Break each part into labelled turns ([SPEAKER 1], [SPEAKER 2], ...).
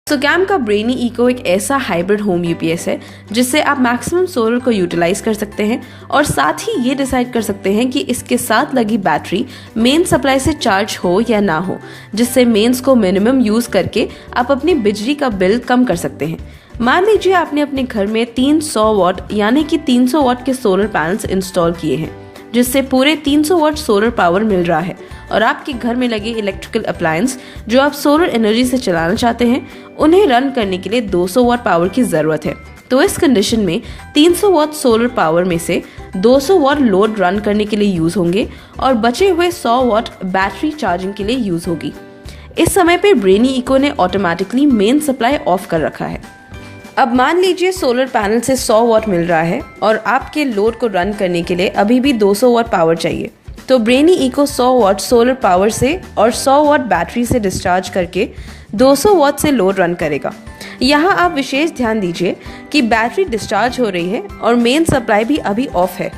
[SPEAKER 1] सुकैम का brainy eco एक ऐसा हाइब्रिड होम यूपीएस है जिससे आप मैक्सिमम सोलर को यूटिलाइज कर सकते हैं और साथ ही ये डिसाइड कर सकते हैं कि इसके साथ लगी बैटरी मेन सप्लाई से चार्ज हो या ना हो, जिससे मेन्स को मिनिमम यूज करके आप अपनी बिजली का बिल कम कर सकते हैं। मान लीजिए आपने अपने घर में 300 वॉट यानी कि 300 वॉट के सोलर पैनल्स इंस्टॉल किए हैं, जिससे पूरे 300 वॉट सोलर पावर मिल रहा है और आपके घर में लगे इलेक्ट्रिकल अप्लायंस जो आप सोलर एनर्जी से चलाना चाहते हैं उन्हें रन करने के लिए 200 वॉट पावर की जरूरत है। तो इस कंडीशन में 300 वॉट सोलर पावर में से 200 वॉट लोड रन करने के लिए यूज होंगे और बचे हुए 100 वॉट बैटरी चार्जिंग के लिए यूज होगी। इस समय पे ब्रेनी इको ने ऑटोमेटिकली मेन सप्लाई ऑफ कर रखा है। अब मान लीजिए सोलर पैनल से 100 वॉट मिल रहा है और आपके लोड को रन करने के लिए अभी भी 200 वॉट पावर चाहिए, तो brainy eco 100 watt solar power से और 100 वॉट बैटरी से डिस्चार्ज करके 200 वॉट से लोड रन करेगा। यहाँ आप विशेष ध्यान दीजिए कि बैटरी डिस्चार्ज हो रही है और मेन सप्लाई भी अभी ऑफ है।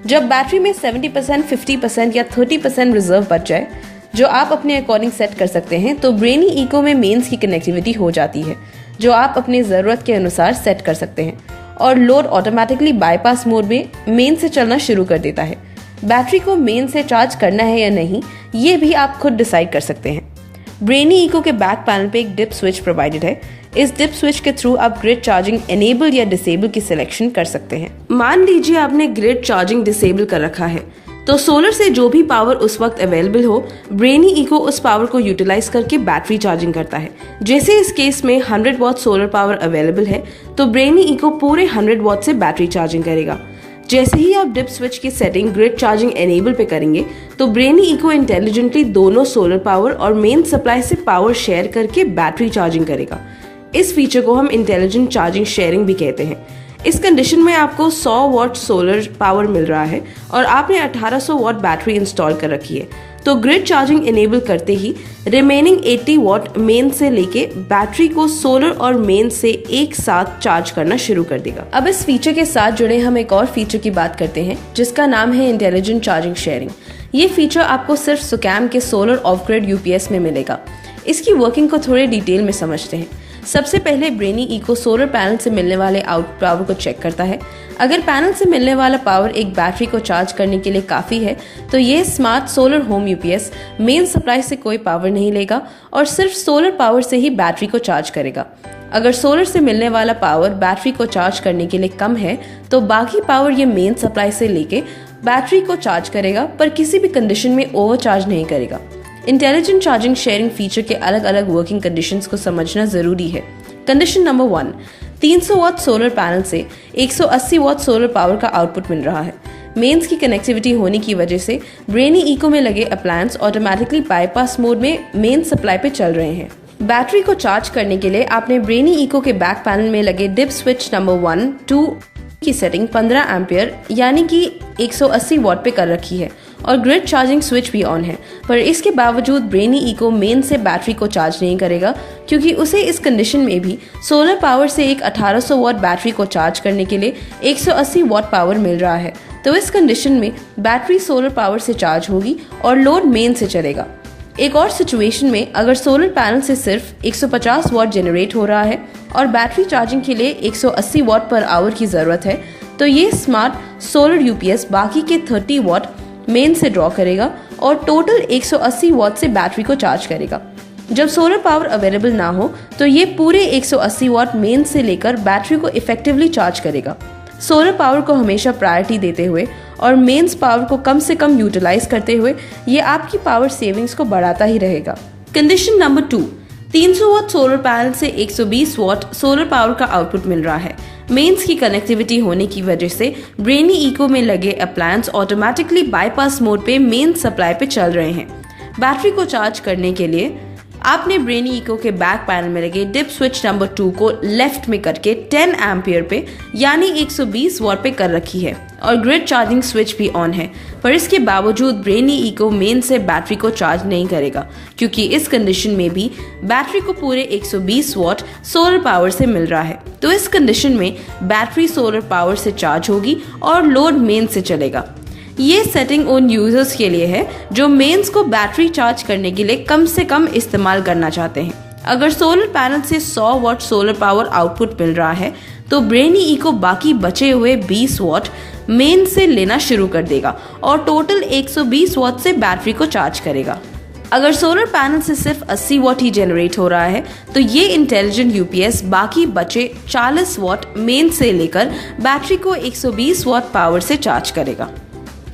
[SPEAKER 1] जब बैटरी में 70%, 50% या 30% रिजर्व बच जाए, जो आप अपने अकॉर्डिंग सेट कर सकते हैं, तो ब्रेनी इको में मेन्स की कनेक्टिविटी हो जाती है, जो आप अपनी ज़रूरत के अनुसार सेट कर सकते हैं और लोड ऑटोमेटिकली बाईपास मोड में मेन से चलना शुरू कर देता है। बैटरी को मेन से चार्ज करना है या नहीं, ये भी आप खुद डिसाइड कर सकते हैं। ब्रेनी इको के बैक पैनल पे एक डिप स्विच प्रोवाइडेड है। इस डिप स्विच के थ्रू आप ग्रिड चार्जिंग एनेबल या डिसेबल की सिलेक्शन कर सकते हैं। मान लीजिए आपने ग्रिड चार्जिंग डिसेबल कर रखा है, तो सोलर से जो भी पावर उस वक्त अवेलेबल हो, ब्रेनी इको उस पावर को यूटिलाइज करके बैटरी चार्जिंग करता है। जैसे इस केस में 100 वॉट सोलर पावर अवेलेबल है, तो ब्रेनी इको पूरे 100 वॉट से बैटरी चार्जिंग करेगा। जैसे ही आप डिप स्विच की सेटिंग ग्रिड चार्जिंग एनेबल पे करेंगे, तो ब्रेनी इको इंटेलिजेंटली दोनों सोलर पावर और मेन सप्लाई से पावर शेयर करके बैटरी चार्जिंग करेगा। इस फीचर को हम इंटेलिजेंट चार्जिंग शेयरिंग भी कहते हैं। इस कंडीशन में आपको 100 वॉट सोलर पावर मिल रहा है और आपने 1800 वॉट बैटरी इंस्टॉल कर रखी है, तो ग्रिड चार्जिंग एनेबल करते ही रिमेनिंग 80 वॉट मेन से लेके बैटरी को सोलर और मेन से एक साथ चार्ज करना शुरू कर देगा। अब इस फीचर के साथ जुड़े हम एक और फीचर की बात करते हैं, जिसका नाम है इंटेलिजेंट चार्जिंग शेयरिंग। ये फीचर आपको सिर्फ सुकैम के सोलर ऑफ ग्रिड यूपीएस में मिलेगा। इसकी वर्किंग को थोड़े डिटेल में समझते हैं। सबसे पहले ब्रेनी इको सोलर पैनल से मिलने वाले आउटपुट पावर को चेक करता है। अगर पैनल से मिलने वाला पावर एक बैटरी को चार्ज करने के लिए काफी है, तो ये smart solar home UPS main supply से कोई पावर नहीं लेगा और सिर्फ सोलर पावर से ही बैटरी को चार्ज करेगा। अगर सोलर से मिलने वाला पावर बैटरी को चार्ज करने के लिए कम है, तो बाकी पावर ये मेन सप्लाई से लेके बैटरी को चार्ज करेगा, पर किसी भी कंडीशन में ओवरचार्ज नहीं करेगा। इंटेलिजेंट चार्जिंग शेयरिंग फीचर के अलग अलग वर्किंग कंडीशंस को समझना जरूरी है। Condition number 1, 300 what solar panel से 180 वॉट सोलर पावर का आउटपुट मिल रहा है। मेन्स की कनेक्टिविटी होने की वजह से ब्रेनी इको में लगे अप्लायंस ऑटोमेटिकली बाईपास मोड में मेन सप्लाई पे चल रहे हैं। बैटरी को चार्ज करने के लिए आपने ब्रेनी इको के बैक पैनल में लगे डिप स्विच नंबर 1, 2 की सेटिंग 15 एम्पियर यानी कि 180 वॉट पे कर रखी है और ग्रिड चार्जिंग स्विच भी ऑन है, पर इसके बावजूद ब्रेनी इको मेन से बैटरी को चार्ज नहीं करेगा, क्योंकि उसे इस कंडीशन में भी सोलर पावर से एक 1800 वॉट बैटरी को चार्ज करने के लिए 180 वॉट पावर मिल रहा है। तो इस कंडीशन में बैटरी सोलर पावर से चार्ज होगी और लोड मेन से चलेगा। एक और सिचुएशन में अगर सोलर पैनल से सिर्फ 150 वॉट जनरेट हो रहा है और बैटरी चार्जिंग के लिए 180 वॉट पर आवर की जरूरत है, तो ये स्मार्ट सोलर यूपीएस बाकी के 30 वॉट मेन से ड्रॉ करेगा और टोटल 180 वॉट से बैटरी को चार्ज करेगा। जब सोलर पावर अवेलेबल ना हो, तो ये पूरे 180 वॉट मेन से लेकर बैटरी को इफेक्टिवली चार्ज करेगा। सोलर पावर को हमेशा प्रायोरिटी देते हुए और मेन्स पावर को कम से कम यूटिलाइज करते हुए ये आपकी पावर सेविंग्स को बढ़ाता ही रहेगा। Condition number 2, 300 what solar panel से 120 वॉट सोलर पावर का आउटपुट मिल रहा है। मेन्स की कनेक्टिविटी होने की वजह से ब्रेनी इको में लगे अप्लायंस ऑटोमेटिकली बाईपास मोड पे मेन सप्लाई पे चल रहे हैं। बैटरी को चार्ज करने के लिए आपने ब्रेनी इको के बैक पैनल में लगे डिप स्विच नंबर 2 को लेफ्ट में करके 10 एम्पियर पे यानी 120 वॉट पे कर रखी है और ग्रिड चार्जिंग स्विच भी ऑन है, पर इसके बावजूद ब्रेनी इको मेन से बैटरी को चार्ज नहीं करेगा, क्योंकि इस कंडीशन में भी बैटरी को पूरे 120 वॉट सोलर पावर से मिल रहा है। तो इस कंडीशन में बैटरी सोलर पावर से चार्ज होगी और लोड मेन से चलेगा। ये सेटिंग उन यूजर्स के लिए है जो मेंस को बैटरी चार्ज करने के लिए कम से कम इस्तेमाल करना चाहते हैं। अगर सोलर पैनल से 100 वॉट सोलर पावर आउटपुट मिल रहा है तो ब्रेनी इको बाकी बचे हुए 20 वॉट मेन से लेना शुरू कर देगा और टोटल 120 वॉट से बैटरी को चार्ज करेगा। अगर सोलर पैनल से सिर्फ 80 वॉट ही जनरेट हो रहा है तो ये इंटेलिजेंट यूपीएस बाकी बचे 40 वॉट मेन से लेकर बैटरी को 120 वॉट पावर से चार्ज करेगा।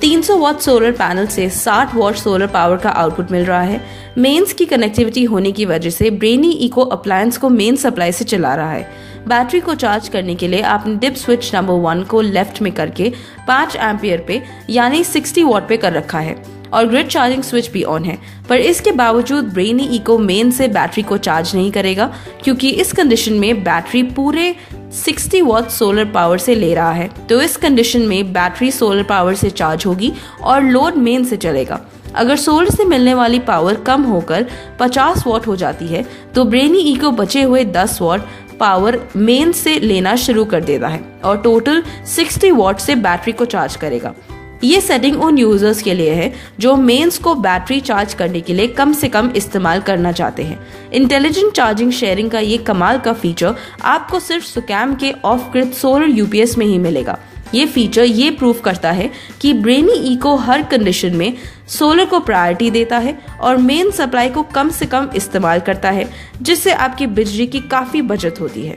[SPEAKER 1] 300 वॉट सोलर पैनल से 60 वॉट सोलर पावर का आउटपुट मिल रहा है। मेंस की कनेक्टिविटी होने की वजह से ब्रेनी इको अप्लायंस को मेन सप्लाई से चला रहा है। बैटरी को चार्ज करने के लिए आपने डिप स्विच नंबर 1 को लेफ्ट में करके 5 एम्पियर पे यानी 60 वॉट पे कर रखा है और ग्रिड चार्जिंग स्विच भी ऑन है, पर इसके बावजूद ब्रेनी इको मेन से बैटरी को चार्ज नहीं करेगा क्योंकि इस कंडीशन में बैटरी पूरे 60 वॉट सोलर पावर से ले रहा है। तो इस कंडीशन में बैटरी सोलर पावर से चार्ज होगी और लोड मेन से चलेगा। अगर सोलर से मिलने वाली पावर कम होकर 50 वॉट हो जाती है तो ब्रेनी इको बचे हुए 10 वॉट पावर मेन से लेना शुरू कर देता है और टोटल 60 वॉट से बैटरी को चार्ज करेगा। ये सेटिंग उन यूजर्स के लिए है जो मेंस को बैटरी चार्ज करने के लिए कम से कम इस्तेमाल करना चाहते हैं। इंटेलिजेंट चार्जिंग शेयरिंग का ये कमाल का फीचर आपको सिर्फ सुकैम के ऑफ ग्रिड सोलर यूपीएस में ही मिलेगा। ये फीचर ये प्रूव करता है कि ब्रेनी इको हर कंडीशन में सोलर को प्रायोरिटी देता है और मेन सप्लाई को कम से कम इस्तेमाल करता है, जिससे आपकी बिजली की काफी बचत होती है।